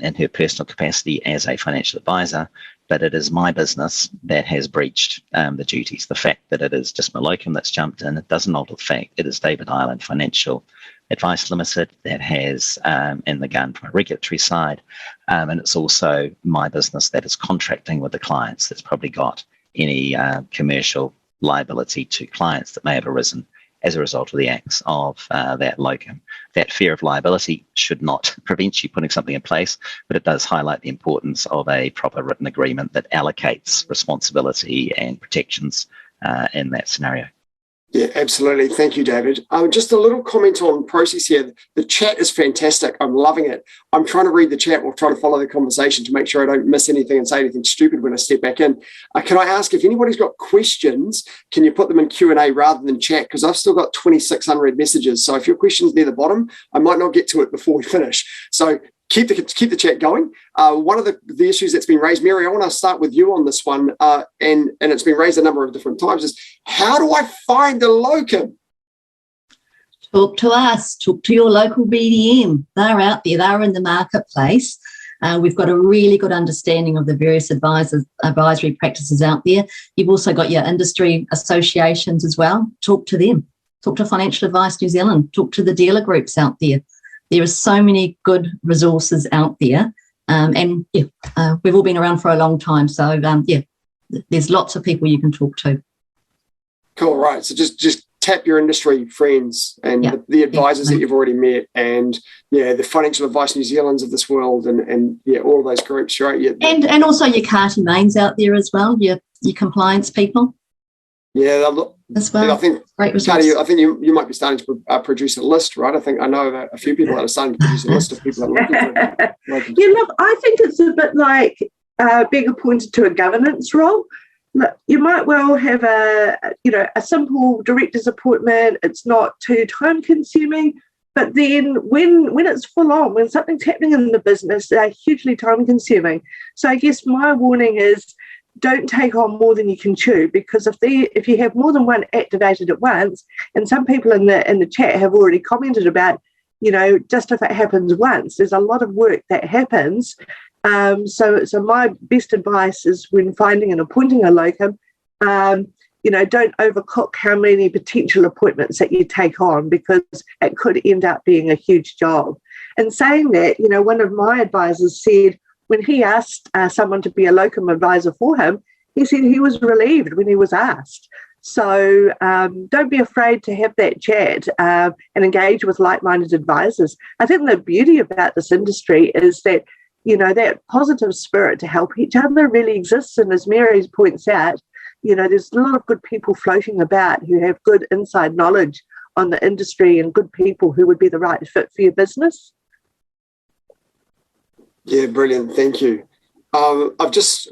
in her personal capacity as a financial advisor, but it is my business that has breached the duties. The fact that it is just my locum that's jumped in, it doesn't alter the fact it is David Island Financial Advice Limited that has in the gun from a regulatory side, and it's also my business that is contracting with the clients that's probably got any commercial liability to clients that may have arisen as a result of the acts of that locum. That fear of liability should not prevent you putting something in place, but it does highlight the importance of a proper written agreement that allocates responsibility and protections in that scenario. Yeah, absolutely. Thank you, David. Just a little comment on process here. The chat is fantastic. I'm loving it. I'm trying to read the chat while trying to follow the conversation to make sure I don't miss anything and say anything stupid when I step back in. Can I ask if anybody's got questions, can you put them in Q&A rather than chat? Because I've still got 26 unread messages. So if your question's near the bottom, I might not get to it before we finish. So keep the chat going. One of the issues that's been raised, Mary, I want to start with you on this one, and it's been raised a number of different times, is how do I find a locum? Talk to us, talk to your local BDM. They're out there, they're in the marketplace. We've got a really good understanding of the various advisory practices out there. You've also got your industry associations as well. Talk to them. Talk to Financial Advice New Zealand. Talk to the dealer groups out there. There are so many good resources out there, and we've all been around for a long time. So there's lots of people you can talk to. Cool, right. So just tap your industry friends and the advisors that you've already met, and the Financial Advice New Zealands of this world, and all of those groups, right? Yeah, and also your Carty Mains out there as well. Your compliance people. Yeah, as well. I think, great resource. Carty, I think you might be starting to produce a list, right? I know a few people that are starting to produce a list of people that are looking for. Look, I think it's a bit like being appointed to a governance role. Look, you might well have a simple director's appointment. It's not too time consuming, but then when it's full on, when something's happening in the business, they're hugely time consuming. So I guess my warning is, don't take on more than you can chew, because if you have more than one activated at once, and some people in the chat have already commented about, just if it happens once, there's a lot of work that happens. So my best advice is, when finding and appointing a locum, don't overcook how many potential appointments that you take on, because it could end up being a huge job. And saying that, one of my advisors said, when he asked someone to be a locum advisor for him, he said he was relieved when he was asked. So don't be afraid to have that chat and engage with like-minded advisors. I think the beauty about this industry is that, that positive spirit to help each other really exists. And as Mary points out, there's a lot of good people floating about who have good inside knowledge on the industry, and good people who would be the right fit for your business. Yeah, brilliant. Thank you.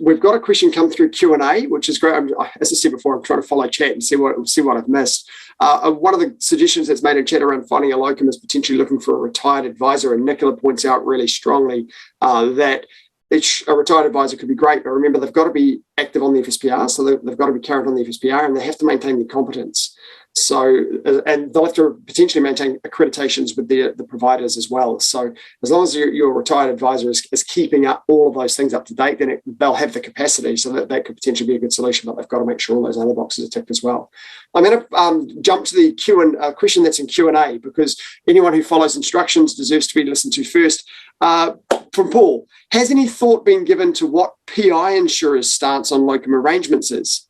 We've got a question come through Q&A, which is great. As I said before, I'm trying to follow chat and see what I've missed. One of the suggestions that's made in chat around finding a locum is potentially looking for a retired advisor, and Nicola points out really strongly that a retired advisor could be great, but remember, they've got to be active on the FSPR, so they've got to be current on the FSPR, and they have to maintain their competence. So, and they'll have to potentially maintain accreditations with the providers as well. So as long as your retired advisor is keeping up all of those things up to date, then they'll have the capacity, so that could potentially be a good solution, but they've got to make sure all those other boxes are ticked as well. I'm going to jump to the question that's in Q&A, because anyone who follows instructions deserves to be listened to first. From Paul, has any thought been given to what PI insurers' stance on locum arrangements is?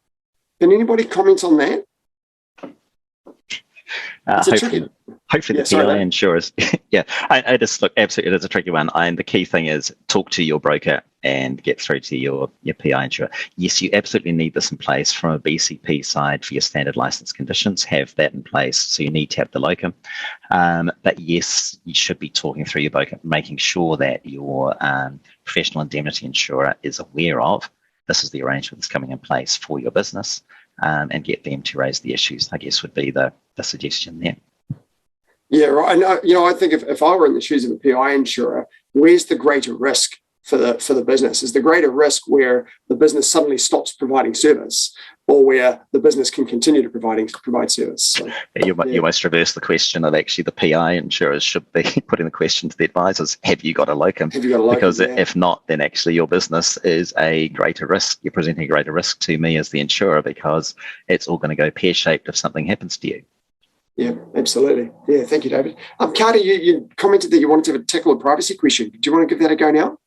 Can anybody comment on that? Hopefully the PI insurers. I just look, absolutely, it is a tricky one. And the key thing is, talk to your broker and get through to your PI insurer. Yes, you absolutely need this in place from a BCP side for your standard license conditions. Have that in place. So you need to have the locum. But yes, you should be talking through your broker, making sure that your professional indemnity insurer is aware of this is the arrangement that's coming in place for your business, and get them to raise the issues, I guess, would be the suggestion there. Yeah, right. And I think if I were in the shoes of a PI insurer, where's the greater risk for the business? Is the greater risk where the business suddenly stops providing service, or where the business can continue to provide service? So, you must reverse the question that actually the PI insurers should be putting the question to the advisors: have you got a locum? Have you got a locum? Because if not, then actually your business is a greater risk. You're presenting a greater risk to me as the insurer, because it's all going to go pear-shaped if something happens to you. Yeah, absolutely. Yeah, thank you, David. Carter, you commented that you wanted to tackle a privacy question. Do you want to give that a go now?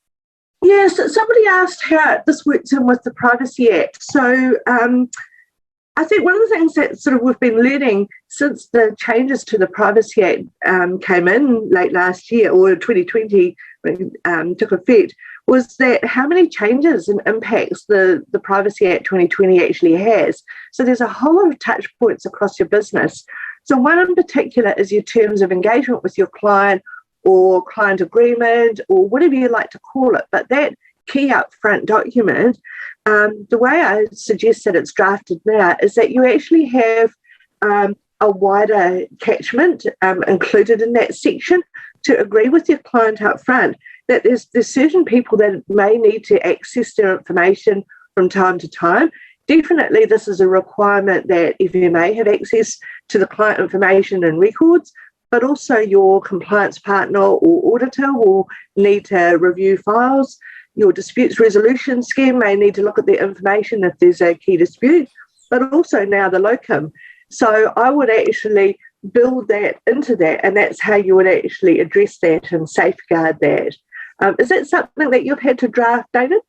Yes, somebody asked how this works in with the Privacy Act. So I think one of the things that sort of we've been learning since the changes to the Privacy Act came in late last year, or 2020 took effect, was that how many changes and impacts the Privacy Act 2020 actually has. So there's a whole lot of touch points across your business. So one in particular is your terms of engagement with your client, or client agreement, or whatever you like to call it. But that key upfront document, the way I suggest that it's drafted now is that you actually have a wider catchment included in that section to agree with your client up front that there's certain people that may need to access their information from time to time. Definitely, this is a requirement that FMA have access to the client information and records, but also your compliance partner or auditor will need to review files. Your disputes resolution scheme may need to look at the information if there's a key dispute, but also now the locum. So I would actually build that into that, and that's how you would actually address that and safeguard that. Is that something that you've had to draft, David?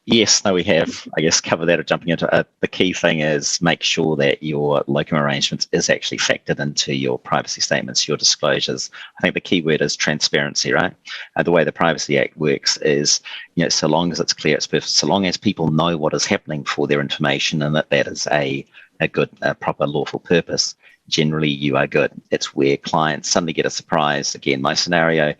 Yes, no, we have, I guess, covered that or jumping into it. The key thing is make sure that your locum arrangements is actually factored into your privacy statements, your disclosures. I think the key word is transparency, right? The way the Privacy Act works is, so long as it's clear, it's perfect, so long as people know what is happening for their information and that is a good, proper, lawful purpose, generally you are good. It's where clients suddenly get a surprise. Again, my scenario,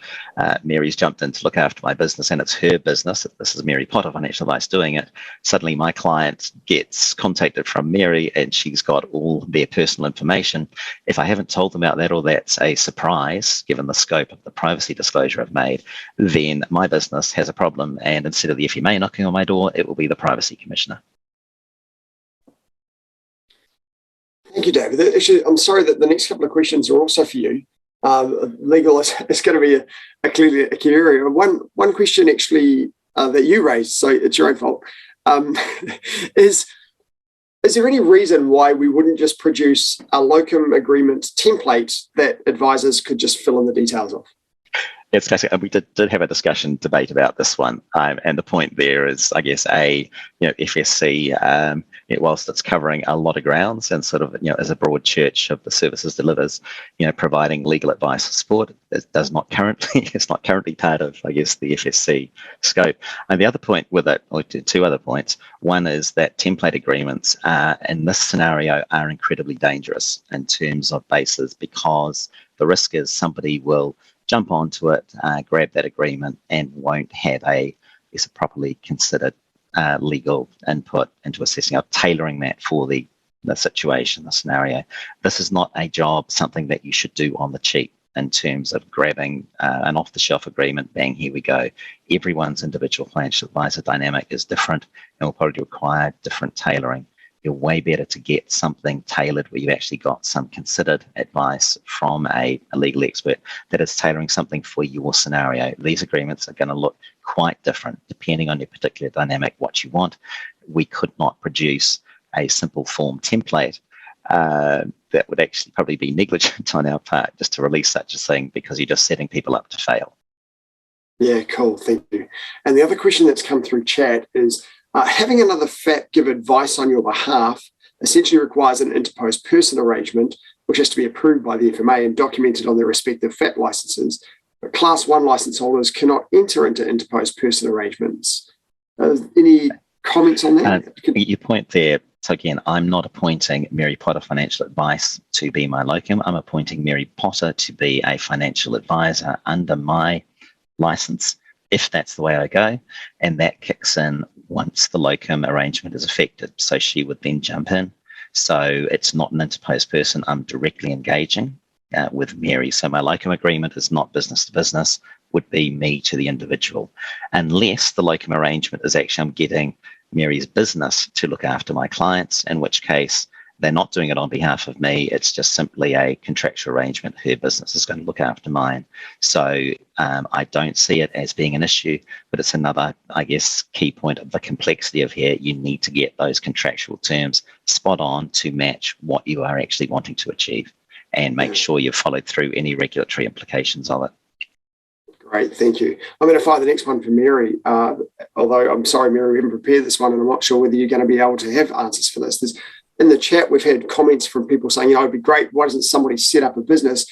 Mary's jumped in to look after my business, and it's her business. This is Mary Potter, Financial Advice, doing it. Suddenly my client gets contacted from Mary, and she's got all their personal information. If I haven't told them about that, or that's a surprise, given the scope of the privacy disclosure I've made, then my business has a problem. And instead of the FMA knocking on my door, it will be the Privacy Commissioner. Thank you, David. Actually, I'm sorry that the next couple of questions are also for you. Legal is going to be clearly a key area. One question actually that you raised, so it's your own fault, is there any reason why we wouldn't just produce a locum agreement template that advisors could just fill in the details of? It's classic, and we did have a debate about this one, and the point there is, I guess, FSC, whilst it's covering a lot of grounds and sort of, as a broad church of the services delivers, providing legal advice and support, it's not currently part of, I guess, the FSC scope. And the other point with it, or two other points, one is that template agreements in this scenario are incredibly dangerous in terms of basis, because the risk is somebody will jump onto it, grab that agreement, and won't have a properly considered legal input into assessing, tailoring that for the situation, the scenario. This is not a job, something that you should do on the cheap in terms of grabbing an off-the-shelf agreement, bang, here we go. Everyone's individual financial advisor dynamic is different and will probably require different tailoring. You're way better to get something tailored where you've actually got some considered advice from a legal expert that is tailoring something for your scenario. These agreements are going to look quite different depending on your particular dynamic, what you want. We could not produce a simple form template that would actually probably be negligent on our part just to release such a thing, because you're just setting people up to fail. Yeah, cool. Thank you. And the other question that's come through chat is, having another FAT give advice on your behalf essentially requires an interposed person arrangement, which has to be approved by the FMA and documented on their respective FAT licenses. Class 1 license holders cannot enter into interposed person arrangements. Any comments on that? Your point there. So again, I'm not appointing Mary Potter Financial Advice to be my locum. I'm appointing Mary Potter to be a financial advisor under my license, if that's the way I go. And that kicks in once the locum arrangement is effected. So she would then jump in. So it's not an interposed person. I'm directly engaging with Mary. So my locum agreement is not business to business, would be me to the individual. Unless the locum arrangement is actually I'm getting Mary's business to look after my clients, in which case they're not doing it on behalf of me. It's just simply a contractual arrangement. Her business is going to look after mine. So I don't see it as being an issue, but it's another, I guess, key point of the complexity of here. You need to get those contractual terms spot on to match what you are actually wanting to achieve and make sure you've followed through any regulatory implications of it. Great, thank you. I'm going to fire the next one for Mary, although I'm sorry, Mary, we haven't prepared this one, and I'm not sure whether you're going to be able to have answers for this. In the chat, we've had comments from people saying, it'd be great, why doesn't somebody set up a business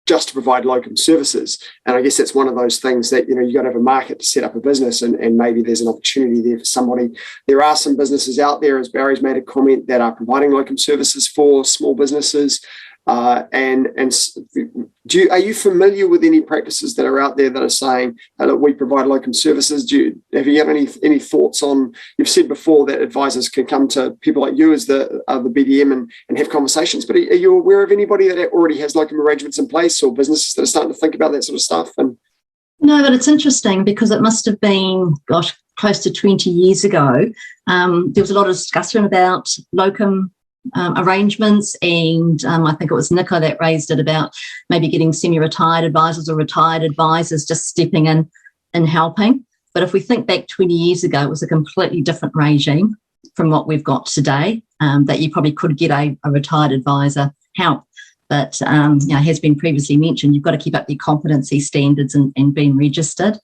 just to provide locum services? And I guess that's one of those things that, you've got to have a market to set up a business, and maybe there's an opportunity there for somebody. There are some businesses out there, as Barry's made a comment, that are providing locum services for small businesses. Are you familiar with any practices that are out there that are saying that we provide locum services? Have you had any thoughts on? You've said before that advisors can come to people like you as the BDM and have conversations. But are you aware of anybody that already has locum arrangements in place, or businesses that are starting to think about that sort of stuff? No, but it's interesting because it must have been, close to 20 years ago. There was a lot of discussion about locum arrangements, and I think it was Nicola that raised it about maybe getting semi-retired advisors or retired advisors just stepping in and helping. But if we think back 20 years ago, it was a completely different regime from what we've got today, that you probably could get a retired advisor help. But has been previously mentioned, you've got to keep up your competency standards and being registered.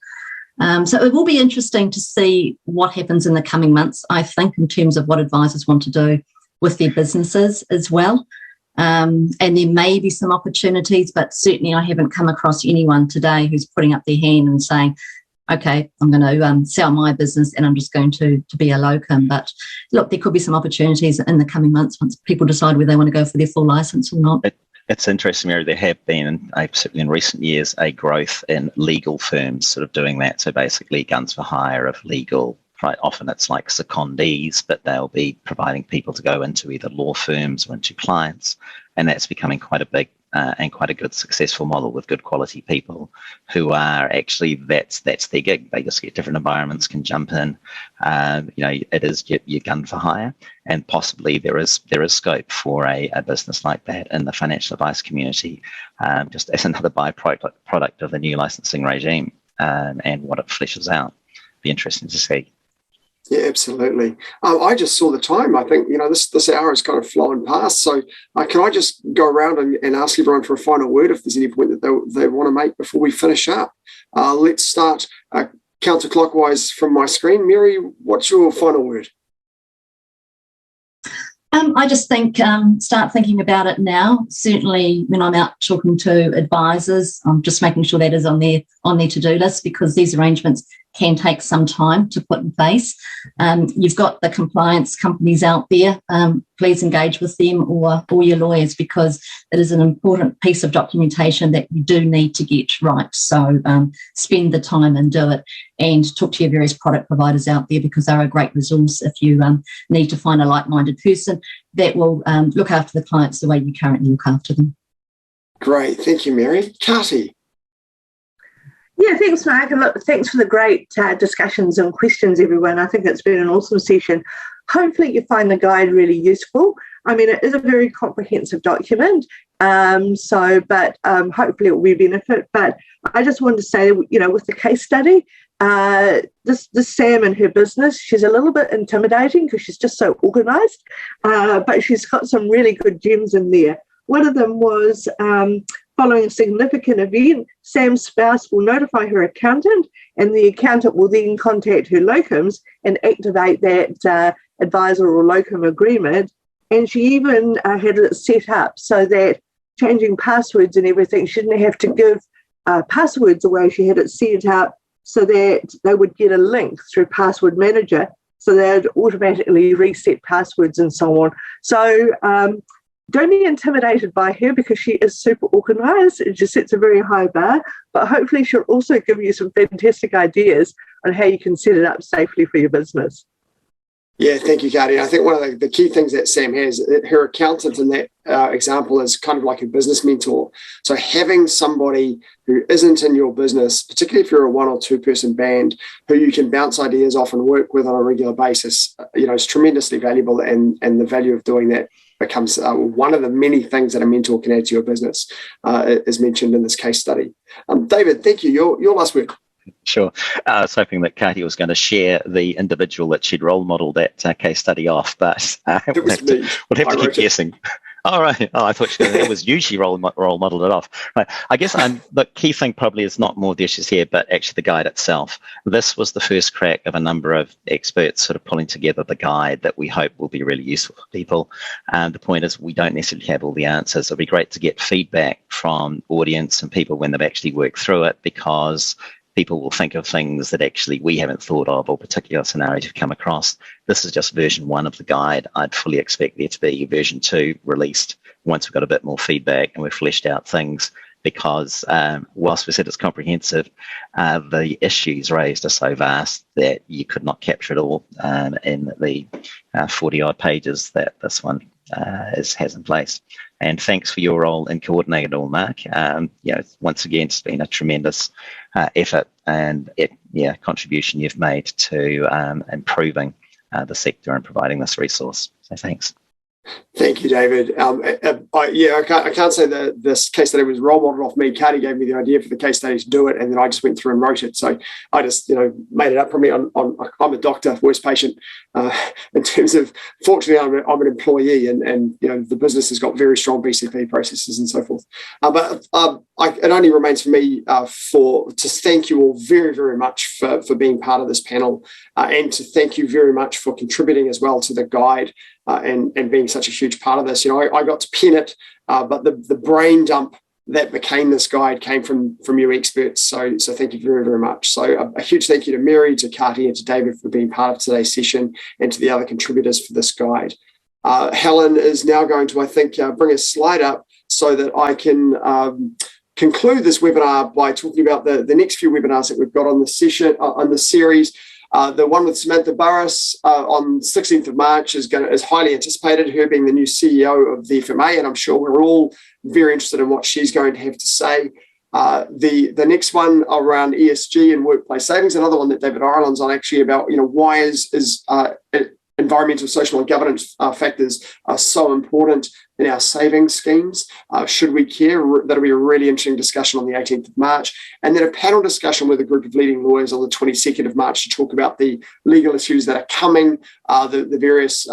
So it will be interesting to see what happens in the coming months, I think, in terms of what advisors want to do with their businesses as well. And there may be some opportunities, but certainly I haven't come across anyone today who's putting up their hand and saying, okay, I'm going to sell my business and I'm just going to be a locum. But look, there could be some opportunities in the coming months once people decide whether they want to go for their full license or not. It's interesting, Mary. There have been, certainly in recent years, a growth in legal firms sort of doing that. So basically guns for hire of legal. Right, often it's like secondees, but they'll be providing people to go into either law firms or into clients, and that's becoming quite a big and quite a good successful model with good quality people who are actually that's their gig. They just get different environments, can jump in. It is your gun for hire, and possibly there is scope for a business like that in the financial advice community, just as another byproduct of the new licensing regime and what it fleshes out. Be interesting to see. Yeah, absolutely. I just saw the time. I think, this hour is kind of flowing past. So can I just go around and ask everyone for a final word if there's any point that they want to make before we finish up? Let's start counterclockwise from my screen. Mary, what's your final word? I just think start thinking about it now. Certainly when I'm out talking to advisors, I'm just making sure that is on their to-do list, because these arrangements can take some time to put in place. You've got the compliance companies out there. Please engage with them or your lawyers, because it is an important piece of documentation that you do need to get right. So spend the time and do it, and talk to your various product providers out there, because they're a great resource if you need to find a like-minded person that will look after the clients the way you currently look after them. Great. Thank you, Mary. Kati. Yeah, thanks, Mark. And look, thanks for the great discussions and questions, everyone. I think it's been an awesome session. Hopefully you find the guide really useful. I mean, it is a very comprehensive document, but hopefully it will be a benefit. But I just wanted to say, with the case study, this Sam and her business, she's a little bit intimidating because she's just so organised, but she's got some really good gems in there. One of them was following a significant event, Sam's spouse will notify her accountant, and the accountant will then contact her locums and activate that advisor or locum agreement. And she even had it set up so that changing passwords and everything, she didn't have to give passwords away, she had it sent out so that they would get a link through Password Manager, so they'd automatically reset passwords and so on. So don't be intimidated by her, because she is super organised and she sets a very high bar, but hopefully she'll also give you some fantastic ideas on how you can set it up safely for your business. Yeah, thank you, Katie. I think one of the key things that Sam has, her accountant in that example is kind of like a business mentor. So having somebody who isn't in your business, particularly if you're a 1 or 2 person band, who you can bounce ideas off and work with on a regular basis, is tremendously valuable. And the value of doing that becomes one of the many things that a mentor can add to your business, as mentioned in this case study. David, thank you. Your last word. Sure. I was hoping that Katie was going to share the individual that she'd role modelled that case study off, but we'll have to keep guessing. All right. Oh, I thought it was you she role modelled it off. Right. I guess the key thing probably is not more the issues here, but actually the guide itself. This was the first crack of a number of experts sort of pulling together the guide that we hope will be really useful for people. And the point is, we don't necessarily have all the answers. It'll be great to get feedback from audience and people when they've actually worked through it, because people will think of things that actually we haven't thought of, or particular scenarios you've come across. This is just version 1 of the guide. I'd fully expect there to be version 2 released once we've got a bit more feedback and we've fleshed out things, because whilst we said it's comprehensive, the issues raised are so vast that you could not capture it all in the 40-odd pages that this one has in place. And thanks for your role in coordinating it all, Mark. Once again, it's been a tremendous effort and contribution you've made to improving the sector and providing this resource. So thanks. Thank you, David. I can't say that this case study was role modeled off me. Katie gave me the idea for the case study to do it, and then I just went through and wrote it. So I just, made it up for me. I'm a doctor, worst patient in terms of. Fortunately, I'm an employee, and the business has got very strong BCP processes and so forth. It only remains for me to thank you all very, very much for being part of this panel, and to thank you very much for contributing as well to the guide. And being such a huge part of this. I got to pen it, but the brain dump that became this guide came from you experts. So thank you very, very much. So a huge thank you to Mary, to Katie, and to David for being part of today's session, and to the other contributors for this guide. Helen is now going to, I think, bring a slide up so that I can conclude this webinar by talking about the next few webinars that we've got on the session, on the series. The one with Samantha Burris on 16th of March is highly anticipated, her being the new CEO of the FMA, and I'm sure we're all very interested in what she's going to have to say. The next one around ESG and workplace savings, another one that David Ireland's on, actually, about why is environmental, social, and governance factors are so important in our savings schemes. Should we care? That'll be a really interesting discussion on the 18th of March. And then a panel discussion with a group of leading lawyers on the 22nd of March to talk about the legal issues that are coming, the various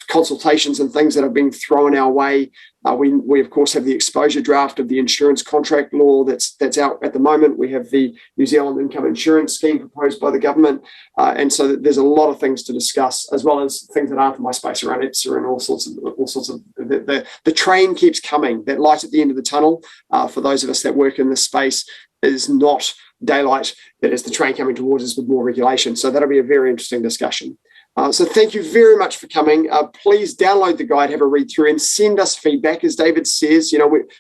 consultations and things that are being thrown our way. We of course have the exposure draft of the insurance contract law that's out at the moment. We have the New Zealand income insurance scheme proposed by the government, and so there's a lot of things to discuss, as well as things that aren't in my space around IPSA and all sorts of the train keeps coming. That light at the end of the tunnel for those of us that work in this space is not daylight. That is the train coming towards us with more regulation. So that'll be a very interesting discussion. So thank you very much for coming. Please download the guide, have a read through, and send us feedback. As David says,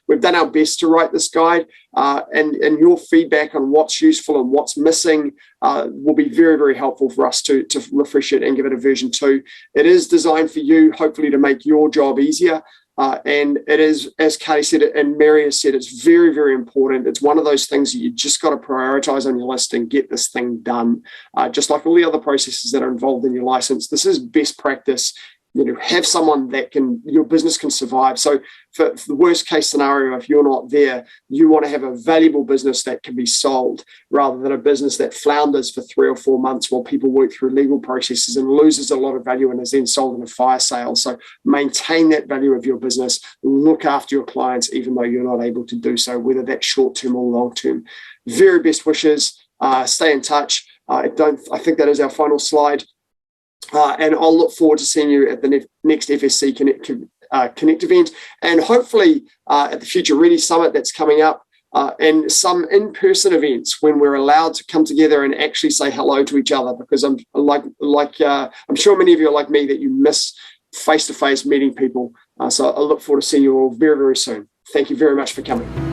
we've done our best to write this guide, and your feedback on what's useful and what's missing will be very, very helpful for us to refresh it and give it a version 2. It is designed for you, hopefully, to make your job easier. And it is, as Katie said and Mary has said, it's very, very important. It's one of those things that you just got to prioritize on your list and get this thing done. Just like all the other processes that are involved in your license, this is best practice. Have someone that your business can survive. So for the worst case scenario, if you're not there, you want to have a valuable business that can be sold, rather than a business that flounders for 3 or 4 months while people work through legal processes and loses a lot of value and is then sold in a fire sale. So maintain that value of your business, look after your clients, even though you're not able to do so, whether that's short-term or long-term. Very best wishes. Stay in touch. I think that is our final slide. And I'll look forward to seeing you at the next FSC Connect event, and hopefully at the Future Ready Summit that's coming up. and some in-person events when we're allowed to come together and actually say hello to each other, because I'm sure many of you are like me, that you miss face-to-face meeting people. So I look forward to seeing you all very, very soon. Thank you very much for coming.